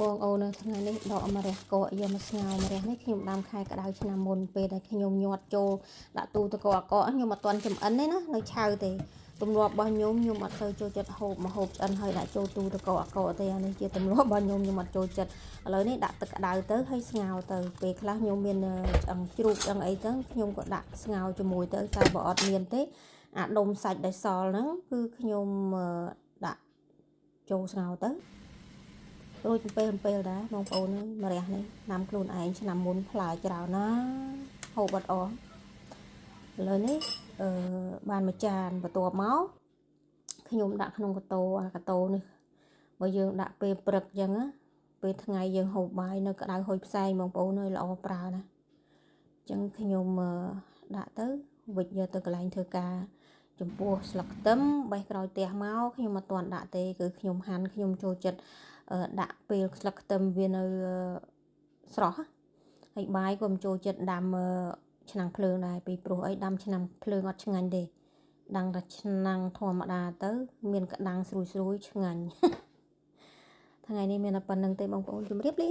បងអូនថ្ងៃនេះដកម្រះកកយកមកស្ងោរម្រះនេះខ្ញុំដាំខែក្តៅឆ្នាំមុនពេលដែលខ្ញុំញាត់ចូលដាក់ទូទឹកកកខ្ញុំអត់ទាន់ចំអិនទេណានៅឆៅទេទម្លាប់របស់ខ្ញុំអត់សូវចូលចិត្តហូបម្ហូបឆ្អិនហើយដាក់ចូលទូទឹកកកទេអានេះជាទម្លាប់របស់ខ្ញុំអត់ចូលចិត្តឥឡូវនេះដាក់ទឹកក្តៅទៅហើយស្ងោរទៅពេលខ្លះខ្ញុំមានឆ្អឹងជ្រូកឆ្អឹងអីទៅខ្ញុំក៏ដាក់ស្ងោរជាមួយទៅតែបើអត់មានទេអាដុំសាច់ដែលសល់ហ្នឹងគឺខ្ញុំដាក់ចូលស្ងោរទៅរួចពេលដែរបងប្អូនម្រះនេះដាំខ្លួនឯងឆ្នាំមុនផ្លែច្រើនណាហូបអត់អស់ឥឡូវនេះបានមួយចានបន្ទាប់មកខ្ញុំដាក់ក្នុងកតោអាកតោនេះបើយើងដាក់ពេលព្រឹកអញ្ចឹងណាពេលថ្ងៃយើងហូបបាយនៅក្តៅហុយផ្សែងបងប្អូនអើយល្អប្រើណាអញ្ចឹងខ្ញុំដាក់ទៅវិចយកទៅកន្លែងធ្វើការចំពោះស្លឹកខ្ទឹមបេះក្រោយផ្ទះមកខ្ញុំអត់ទាន់ដាក់ទេគឺខ្ញុំហាន់ខ្ញុំចូលចិត្តដាក់ពេលស្លឹកខ្ទឹមវានៅស្រស់ហើយបាយក៏មិនចូលចិត្តដាំឆ្នាំងភ្លើងដែរពីព្រោះអីដាំឆ្នាំងភ្លើងអត់ឆ្ងាញ់ទេដាំតែឆ្នាំងធម្មតាទៅមានក្តាំងស្រួយឆ្ងាញ់ថ្ងៃនេះមានតែប៉ុណ្្នឹងទេបងប្អូនជម្រាបលា